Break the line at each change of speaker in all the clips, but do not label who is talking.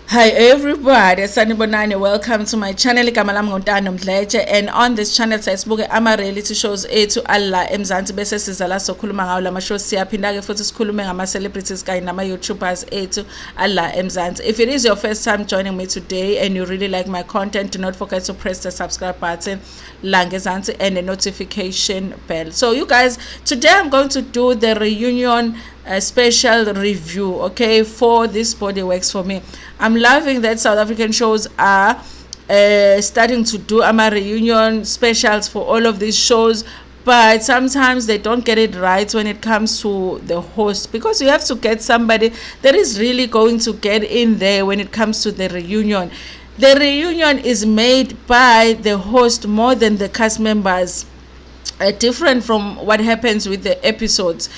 Hi everybody, Sanibonani. Welcome to my channel. Igama lami Ntando Mdletshe, and on this channel sibuke ama reality shows ethu alla eMzansi bese siza la sokhuluma ngawo lama shows siyaphinda ke futhi sikhulume ngama celebrities kanye nama YouTubers ethu alla eMzansi. If it is your first time joining me today and you really like my content, do not forget to press the subscribe button la ngezansi and the notification bell. So you guys, today I'm going to do the reunion special review, okay, for This Body Works For Me. I'm loving that South African shows are starting to do reunion specials for all of these shows, but sometimes they don't get it right when it comes to the host, because you have to get somebody that is really going to get in there when it comes to the reunion. The reunion is made by the host more than the cast members, different from what happens with the episodes.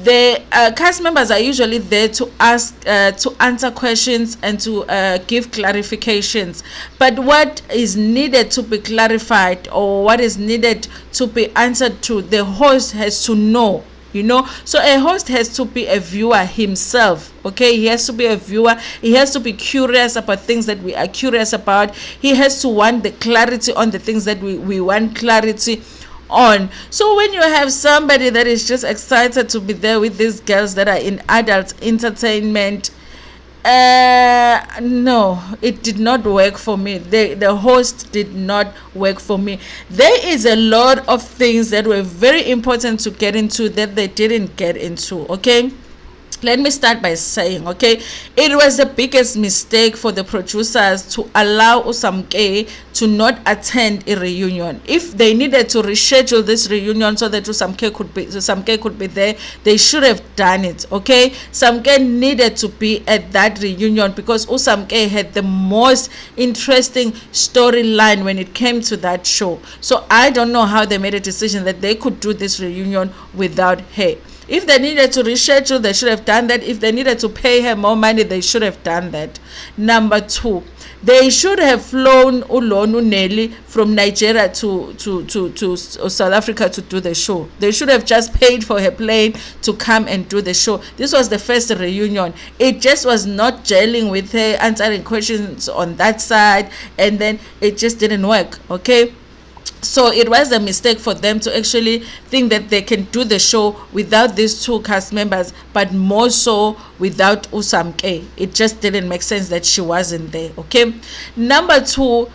The cast members are usually there to answer questions and to give clarifications, but what is needed to be clarified or what is needed to be answered to, the host has to know. So a host has to be a viewer himself, okay? He has to be a viewer. He has to be curious about things that we are curious about. He has to want the clarity on the things that we want clarity on. So when you have somebody that is just excited to be there with these girls that are in adult entertainment, no, it did not work for me. The host did not work for me. There is a lot of things that were very important to get into that they didn't get into, okay? Let me start by saying, okay, it was the biggest mistake for the producers to allow Usamke to not attend a reunion. If they needed to reschedule this reunion so that Usamke could be there, they should have done it, okay? Usamke needed to be at that reunion because Usamke had the most interesting storyline when it came to that show. So I don't know how they made a decision that they could do this reunion without her. If they needed to reschedule, they should have done that. If they needed to pay her more money, they should have done that. Number two, they should have flown Ulonu Nelly from Nigeria to South Africa to do the show. They should have just paid for her plane to come and do the show. This was the first reunion. It just was not gelling with her, answering questions on that side, and then it just didn't work, okay? So it was a mistake for them to actually think that they can do the show without these two cast members, but more so without Usamke. It just didn't make sense that she wasn't there, okay? Number two,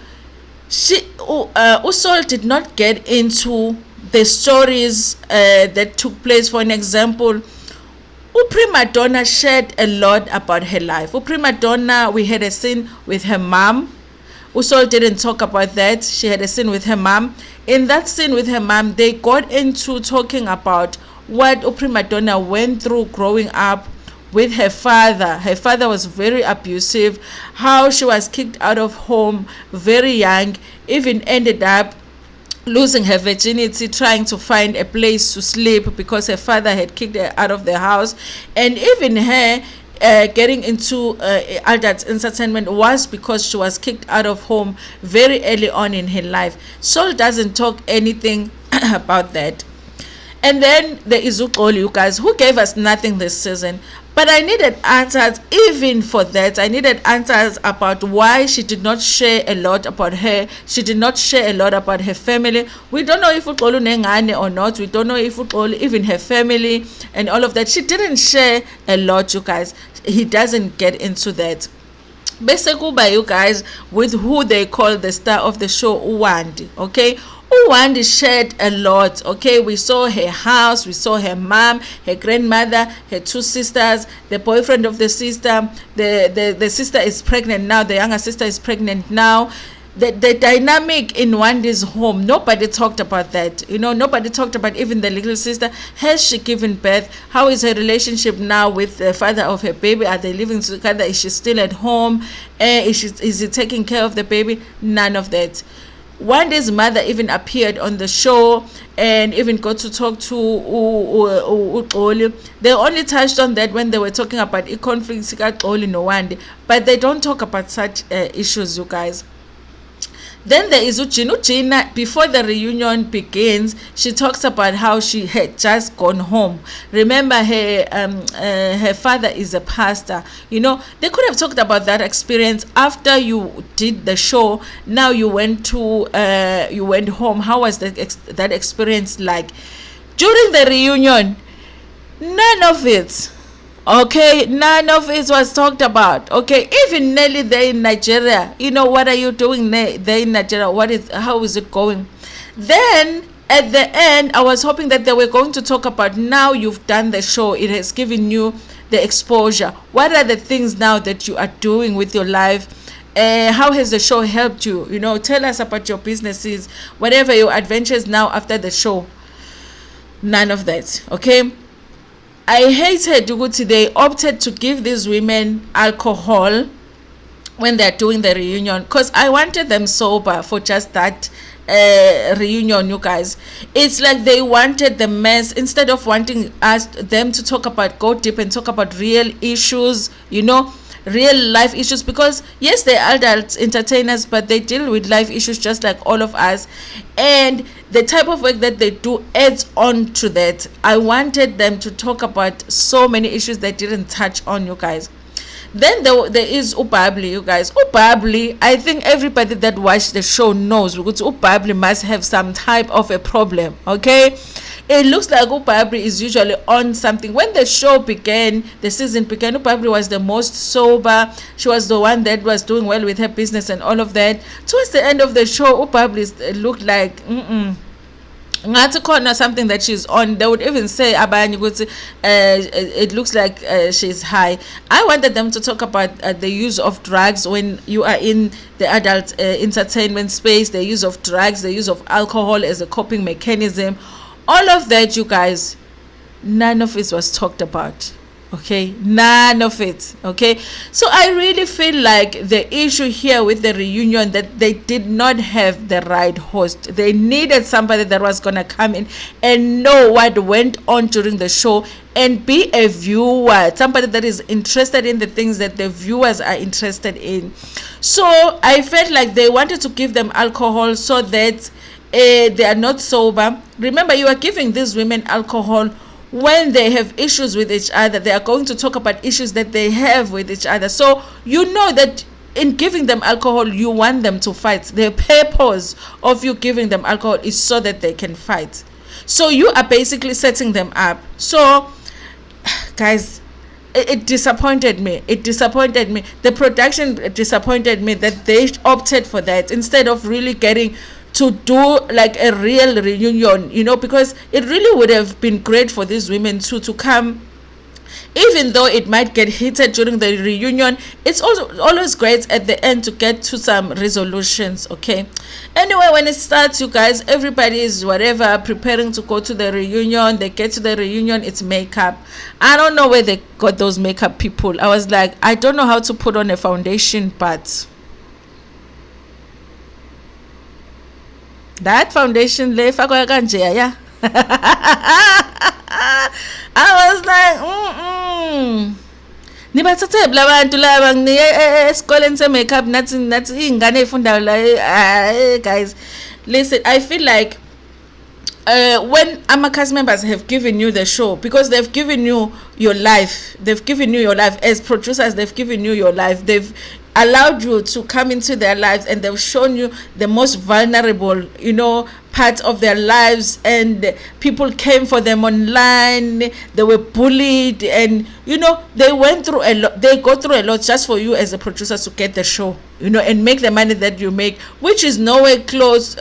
Usol did not get into the stories that took place. For an example, Prima Donna shared a lot about her life. Prima Donna, we had a scene with her mom. Usol didn't talk about that. She had a scene with her mom. In that scene with her mom, they got into talking about what Prima Donna went through growing up with her father. Her father was very abusive, how she was kicked out of home very young, even ended up losing her virginity trying to find a place to sleep because her father had kicked her out of the house. And even her getting into adult entertainment was because she was kicked out of home very early on in her life. Sol doesn't talk anything about that. And then there is Uxoli, you guys, who gave us nothing this season. But I needed answers even for that. I needed answers about why she did not share a lot about her. She did not share a lot about her family. We don't know if Uxoli nengane or not. We don't know if Uxoli, even her family and all of that. She didn't share a lot, you guys. He doesn't get into that. Bese kuba, you guys, with who they call the star of the show, Uwandi, okay? Uwandi shared a lot, okay? We saw her house, we saw her mom, her grandmother, her two sisters, the boyfriend of the sister, the sister is pregnant now, the younger sister is pregnant now. The dynamic in Wandi's home, nobody talked about that. Nobody talked about even the little sister. Has she given birth? How is her relationship now with the father of her baby? Are they living together? Is she still at home? Is he taking care of the baby? None of that. Wandi's mother even appeared on the show and even got to talk to Uxoli. They only touched on that when they were talking about conflicts Uxoli no Wandi, but they don't talk about such issues, you guys. Then there is Ugina. Ugina, before the reunion begins, she talks about how she had just gone home. Remember, her father is a pastor. You know, they could have talked about that experience after you did the show. Now you went home. How was that experience like? During the reunion, none of it. Okay, none of it was talked about. Okay, even Nelly there in Nigeria, you know, what are you doing there in Nigeria? How is it going? Then at the end, I was hoping that they were going to talk about, now you've done the show, it has given you the exposure. What are the things now that you are doing with your life? How has the show helped you? You know, tell us about your businesses, whatever your adventures now after the show. None of that. Okay, I hated ukuthi they opted to give these women alcohol when they're doing the reunion, because I wanted them sober for just that reunion. You guys, it's like they wanted the mess instead of wanting them to talk about, go deep and talk about real issues, you know, real life issues, because yes, they're adult entertainers, but they deal with life issues just like all of us, and the type of work that they do adds on to that. I wanted them to talk about so many issues they didn't touch on, you guys. Then there is Ubabli, you guys. Ubabli, I think everybody that watched the show knows because Ubabli must have some type of a problem. Okay, it looks like Ubabli is usually on something. When the show began, the season began, Ubabli was the most sober. She was the one that was doing well with her business and all of that. Towards the end of the show, Ubabli looked like ngathi khona something that she's on. They would even say abanye ukuthi it looks like she's high. I wanted them to talk about the use of drugs when you are in the adult entertainment space, the use of drugs, the use of alcohol as a coping mechanism, all of that, you guys. None of it was talked about. Okay, none of it. Okay, so I really feel like the issue here with the reunion, that they did not have the right host. They needed somebody that was gonna come in and know what went on during the show and be a viewer, somebody that is interested in the things that the viewers are interested in. So I felt like they wanted to give them alcohol so that they are not sober. Remember, you are giving these women alcohol when they have issues with each other. They are going to talk about issues that they have with each other. So you know that in giving them alcohol, you want them to fight. The purpose of you giving them alcohol is so that they can fight. So you are basically setting them up. So guys, it disappointed me. It disappointed me. The production disappointed me that they opted for that instead of really getting to do like a real reunion, you know, because it really would have been great for these women to come. Even though it might get heated during the reunion, it's also always great at the end to get to some resolutions. Okay, anyway, when it starts, you guys, everybody is whatever preparing to go to the reunion. They get to the reunion, it's makeup. I don't know where they got those makeup people. I was like, I don't know how to put on a foundation, but that foundation le fakwa kanje ya. I was like nibathathebula abantu laba nginike esikoleni se makeup nathi ingane efundayo la. Guys, listen, I feel like when cast members have given you the show, because they've given you your life, as producers, they've given you your life, they've allowed you to come into their lives, and they've shown you the most vulnerable, you know, part of their lives, and people came for them online, they were bullied, and you know, they went through a lot, they go through a lot just for you as a producer to get the show, you know, and make the money that you make, which is nowhere close,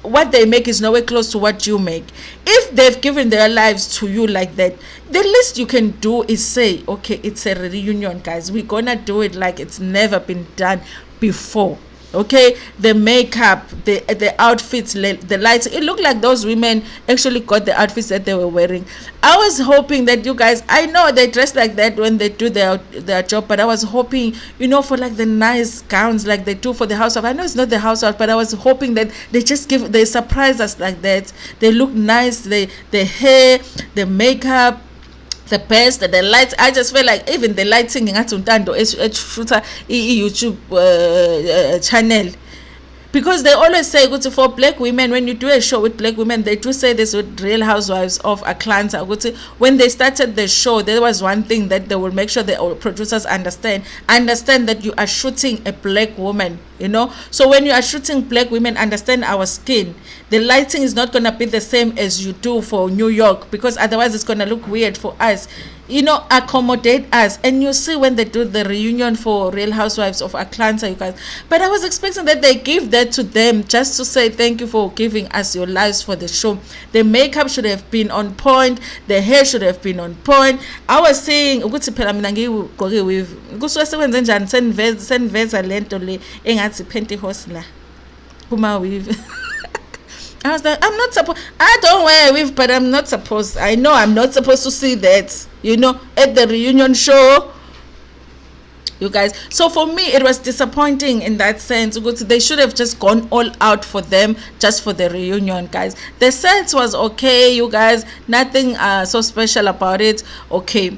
what they make is nowhere close to what you make. If they've given their lives to you like that, the least you can do is say, okay, it's a reunion, guys, we're gonna do it like it's never been done before. Okay, the makeup, the outfits, the lights, it looked like those women actually got the outfits that they were wearing. I was hoping that you guys, I know they dress like that when they do their job, but I was hoping, you know, for like the nice gowns like they do for the house of, I know it's not the house of, but I was hoping that they surprise us like that. They look nice, the hair, the makeup, the best, the lights. I just feel like even the lighting at Ntando shooter YouTube channel, because they always say ukuthi for black women, when you do a show with black women, they do say this with Real Housewives of Atlanta ukuthi when they started the show, there was one thing that they will make sure the producers understand that you are shooting a black woman, you know. So when you are shooting black women, understand our skin. The lighting is not going to be the same as you do for New York, because otherwise it's going to look weird for us, you know. Accommodate us. And you see when they do the reunion for Real Housewives of Atlanta, you guys, but I was expecting that they give that to them just to say thank you for giving us your lives for the show. The makeup should have been on point, the hair should have been on point. I was saying ukuthi phela mina ngigqoke with kusuke sekwenze njani seniveza lento le engathi pantyhose la kuma weave. I was like, I don't wear a weave, but I'm not supposed, I know I'm not supposed to see that, you know, at the reunion show, you guys. So for me, it was disappointing in that sense. They should have just gone all out for them, just for the reunion, guys. The set was okay, you guys, nothing so special about it. Okay,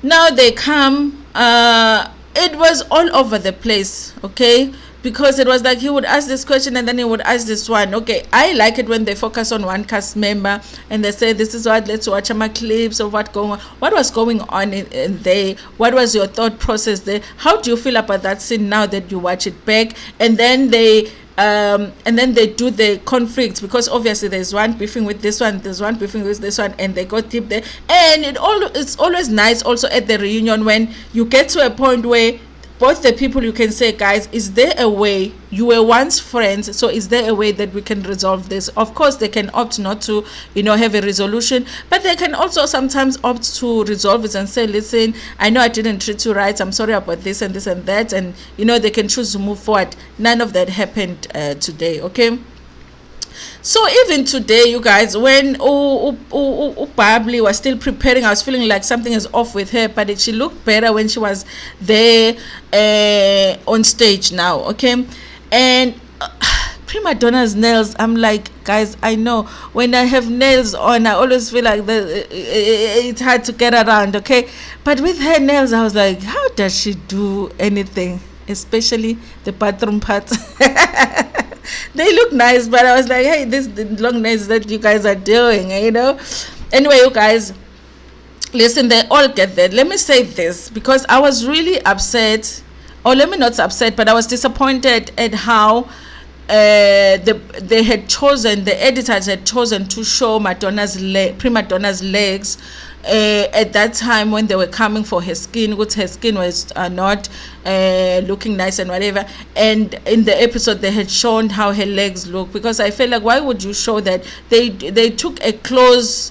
now they come, it was all over the place, okay, because it was like he would ask this question and then he would ask this one. Okay, I like it when they focus on one cast member and they say, this is what, let's watch my clips of what was going on in there. What was your thought process there? How do you feel about that scene now that you watch it back? And then they do the conflicts, because obviously there's one beefing with this one, there's one beefing with this one, and they go deep there. And it's always nice also at the reunion when you get to a point where both the people, you can say, guys, is there a way, you were once friends, so is there a way that we can resolve this? Of course they can opt not to, you know, have a resolution, but they can also sometimes opt to resolve it and say, listen, I know I didn't treat you right, I'm sorry about this and this and that, and you know, they can choose to move forward. None of that happened today, okay? So even today, you guys, when Babli was still preparing, I was feeling like something is off with her, but she looked better when she was there on stage now, okay? And Prima Donna's nails, I'm like, guys, I know when I have nails on, I always feel like it's hard to get around, okay? But with her nails, I was like, how does she do anything, especially the bathroom part? They look nice, but I was like, hey, this the long nails that you guys are doing, you know. Anyway, you guys, listen, they all get that. Let me say this, because I was really upset, or let me not upset, but I was disappointed at how they had chosen, the editors had chosen to show Prima Donna's legs at that time when they were coming for her skin, which her skin was not looking nice and whatever. And in the episode they had shown how her legs look, because I felt like, why would you show that? They took a close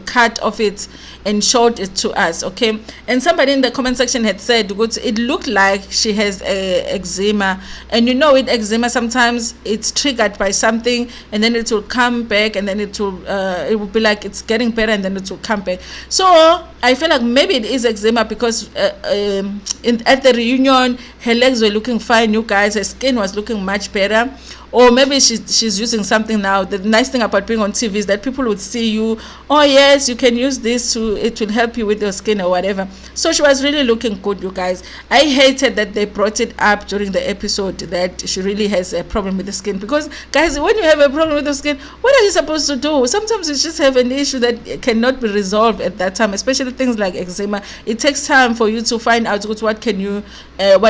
cut of it and showed it to us, okay? And somebody in the comment section had said it looked like she has eczema, and you know, with eczema sometimes it's triggered by something and then it will come back, and then it will be like it's getting better and then it will come back. So I feel like maybe it is eczema, because at the reunion her legs were looking fine, you guys, her skin was looking much better. Or maybe she's using something now. The nice thing about being on TV is that people would see you, oh yes, you can use this it will help you with your skin or whatever. So she was really looking good, you guys. I hated that they brought it up during the episode that she really has a problem with the skin, because guys, when you have a problem with the skin, what are you supposed to do? Sometimes you just have an issue that cannot be resolved at that time, especially things like eczema. It takes time for you to find out what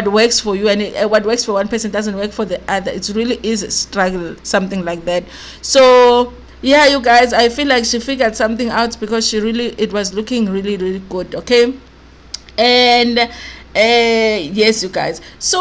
works for you, and what works for one person doesn't work for the other. It really is a struggle, something like that. So yeah, you guys, I feel like she figured something out, because it was looking really, really good, okay? And yes, you guys, so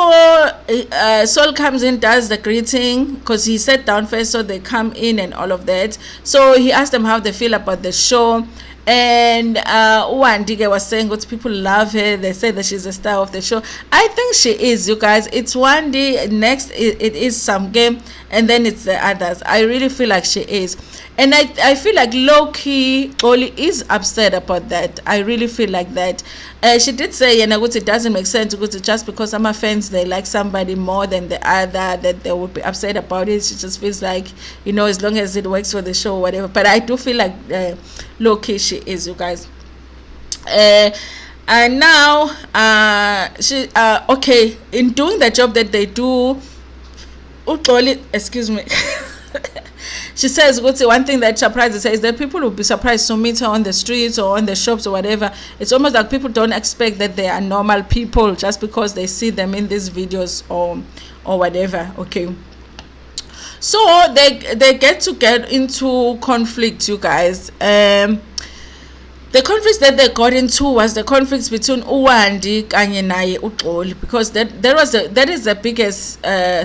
Sol comes in, does the greeting, because he sat down first, so they come in and all of that. So he asked them how they feel about the show. And Wandike was saying what people love her. They say that she's a star of the show. I think she is, you guys. It's Wandi, next it is some game, and then it's the others. I really feel like she is, and I feel like low-key Oli is upset about that. I really feel like that. She did say, it doesn't make sense just because some fans, they like somebody more than the other, that they would be upset about it. She just feels like, as long as it works for the show, whatever. But I do feel like low-key she is, you guys. And now she okay, in doing the job that they do, excuse me. She says, one thing that surprises her is that people will be surprised to meet her on the streets or on the shops or whatever. It's almost like people don't expect that they are normal people just because they see them in these videos or whatever. Okay. So they get into conflict, you guys. The conflict that they got into was the conflict between Uwandi kanye naye uXoli, because that is the biggest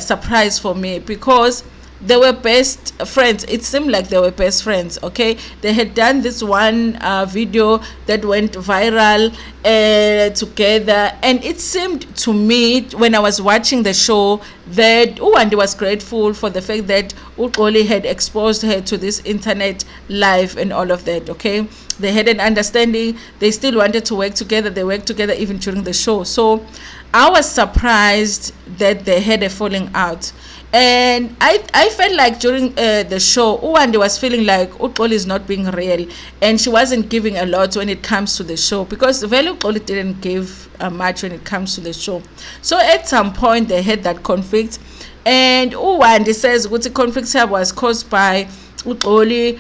surprise for me, because they were best friends. It seemed like they were best friends. Okay, they had done this one video that went viral together, and it seemed to me when I was watching the show that Uwandi was grateful for the fact that uXoli had exposed her to this internet life and all of that. Okay, they had an understanding. They still wanted to work together. They worked together even during the show. So I was surprised that they had a falling out. And I felt like during the show, Uwandi was feeling like uXoli is not being real, and she wasn't giving a lot when it comes to the show, because uXoli didn't give much when it comes to the show. So at some point they had that conflict, and Uwandi says the conflict was caused by uXoli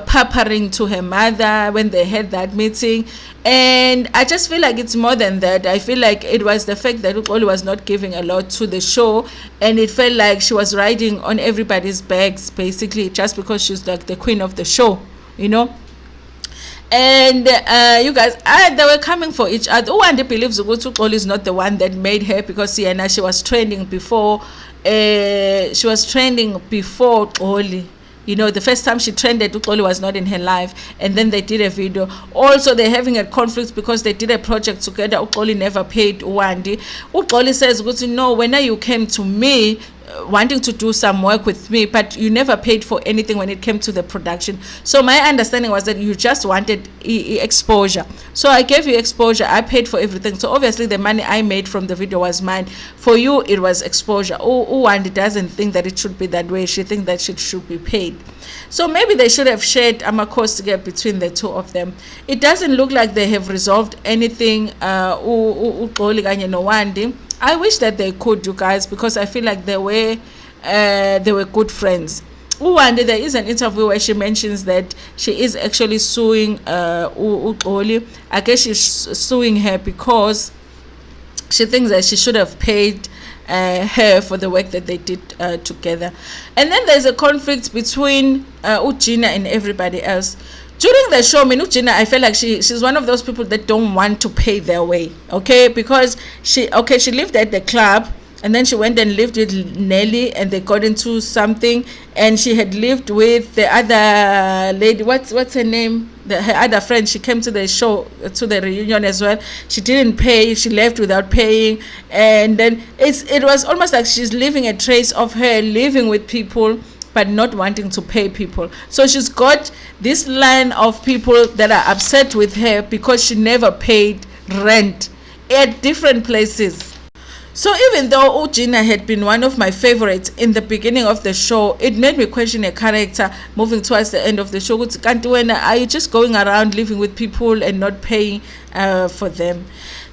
pampering to her mother when they had that meeting. And I just feel like it's more than that. I feel like it was the fact that uXoli was not giving a lot to the show, and it felt like she was riding on everybody's backs basically, just because she's like the queen of the show, you know. And you guys, they were coming for each other. Uwandi believes uXoli is not the one that made her, because she was trending before uXoli. You know, the first time she trended, uXoli was not in her life, and then they did a video. Also, they're having a conflict because they did a project together. uXoli never paid Uwandi. uXoli says, no, when you came to me wanting to do some work with me, but you never paid for anything when it came to the production. So my understanding was that you just wanted exposure. So I gave you exposure. I paid for everything. So obviously the money I made from the video was mine. For you, it was exposure. Uwandi doesn't think that it should be that way. She thinks that she should be paid. So maybe they should have shared cost together between the two of them. It doesn't look like they have resolved anything. uXoli kanye noWandi. I wish that they could, you guys, because I feel like they were good friends. Uwandi, there is an interview where she mentions that she is actually suing uXoli. I guess she's suing her because she thinks that she should have paid her for the work that they did together. And then there's a conflict between Ugina and everybody else. During the show, Ugina, I feel like she's one of those people that don't want to pay their way, okay? Because she lived at the club, and then she went and lived with Nelly, and they got into something, and she had lived with the other lady. What's her name? Her other friend. She came to the show, to the reunion as well. She didn't pay. She left without paying, and then it was almost like she's leaving a trace of her living with people but not wanting to pay people. So she's got this line of people that are upset with her because she never paid rent at different places. So even though Ugina had been one of my favorites in the beginning of the show, it made me question her character moving towards the end of the show. Are you just going around living with people and not paying for them?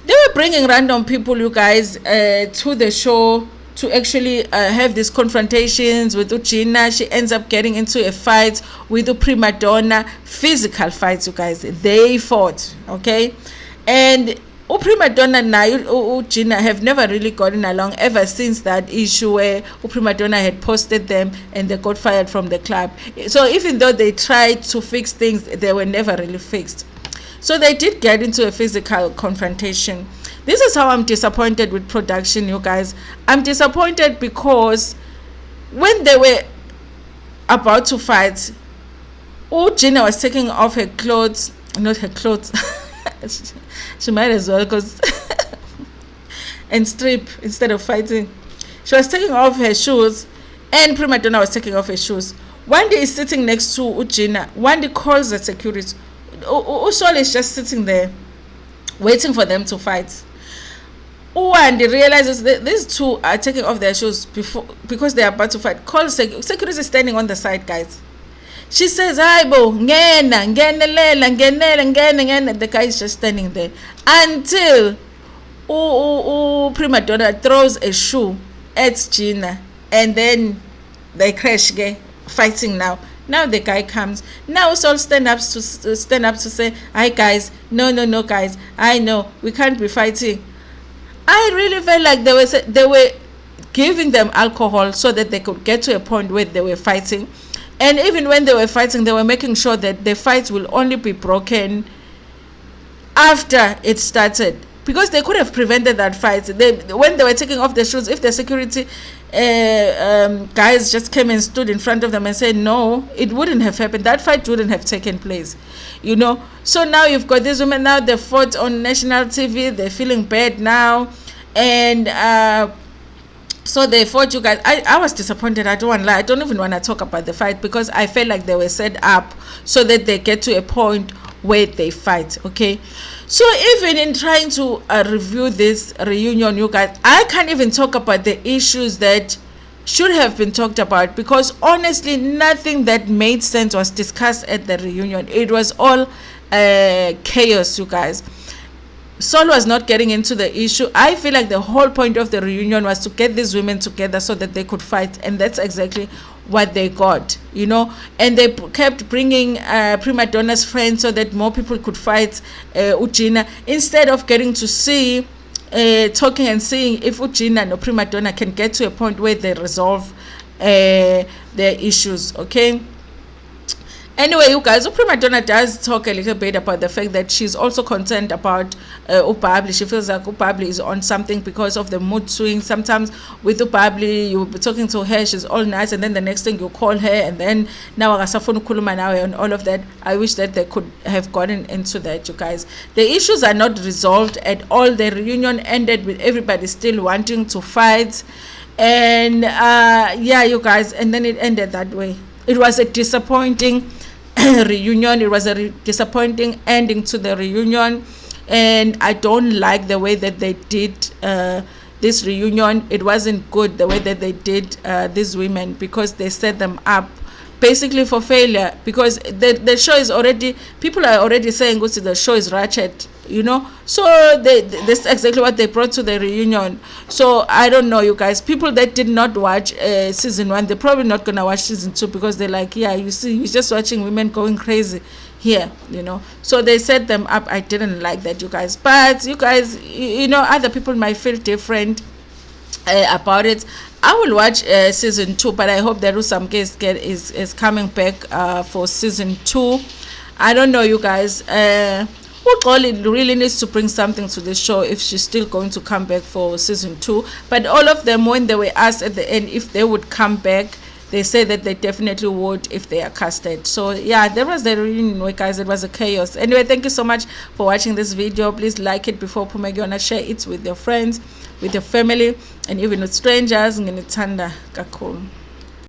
They were bringing random people, you guys, to the show to actually have these confrontations with Ugina. She ends up getting into a fight with the prima donna, physical fights, you guys. They fought, okay? And prima donna and Ugina have never really gotten along ever since that issue where prima donna had posted them and they got fired from the club. So even though they tried to fix things, they were never really fixed. So they did get into a physical confrontation. This is how I'm disappointed with production, you guys. I'm disappointed because when they were about to fight, Ugina was taking off her clothes, not her clothes. She might as well, because and strip instead of fighting. She was taking off her shoes, and prima donna was taking off her shoes. Wandi is sitting next to Ugina. Wandi calls the security. Uxoli is just sitting there waiting for them to fight. Wandi realizes that these two are taking off their shoes because they are about to fight. Calls security is standing on the side, guys. She says, "Aibo, ngena, ngenela." The guy is just standing there until prima donna throws a shoe at Gina. and then they crash again, fighting now the guy comes now, so stand up to say, hi guys, no guys, I know we can't be fighting. I really felt like they were giving them alcohol so that they could get to a point where they were fighting, and even when they were fighting, they were making sure that the fight will only be broken after it started, because they could have prevented that fight. When they were taking off their shoes, if the security guys just came and stood in front of them and said no, it wouldn't have happened. That fight wouldn't have taken place, So now you've got these women, now they fought on national TV, they're feeling bad now, and so they fought, you guys. I was disappointed. I don't want to lie. I don't even want to talk about the fight, because I felt like they were set up so that they get to a point where they fight. Okay, so even in trying to review this reunion, you guys, I can't even talk about the issues that should have been talked about, because honestly nothing that made sense was discussed at the reunion. It was all chaos, you guys. Saul was not getting into the issue. I feel like the whole point of the reunion was to get these women together so that they could fight, and that's exactly what they got, and they kept bringing prima donna's friends so that more people could fight Ugina, instead of getting to see talking and seeing if Ugina and prima donna can get to a point where they resolve their issues. Okay, anyway, you guys, prima donna does talk a little bit about the fact that she's also concerned about Ubabli. She feels like Ubabli is on something because of the mood swings. Sometimes with Ubabli, you'll be talking to her, she's all nice, and then the next thing you call her, and then now and all of that. I wish that they could have gotten into that, you guys. The issues are not resolved at all. The reunion ended with everybody still wanting to fight, and yeah, you guys, and then it ended that way. It was a disappointing reunion. It was a disappointing ending to the reunion, and I don't like the way that they did this reunion. It wasn't good the way that they did these women, because they set them up basically for failure, because the show is already, people are already saying the show is ratchet, so that's exactly what they brought to the reunion. So I don't know, you guys, people that did not watch season 1, they're probably not gonna watch season 2, because they're like, yeah, you see, you're just watching women going crazy here, so they set them up. I didn't like that, you guys, but you guys, other people might feel different about it. I will watch season 2, but I hope that Usamke is coming back for season 2. I don't know, you guys. Uxoli really needs to bring something to the show if she's still going to come back for season 2. But all of them, when they were asked at the end if they would come back, they said that they definitely would if they are casted. So yeah, there was the reunion, guys. It was a chaos. Anyway, thank you so much for watching this video. Please like it before Pumegona, share it with your friends, with your family, and even with strangers. Ntando kakhulu.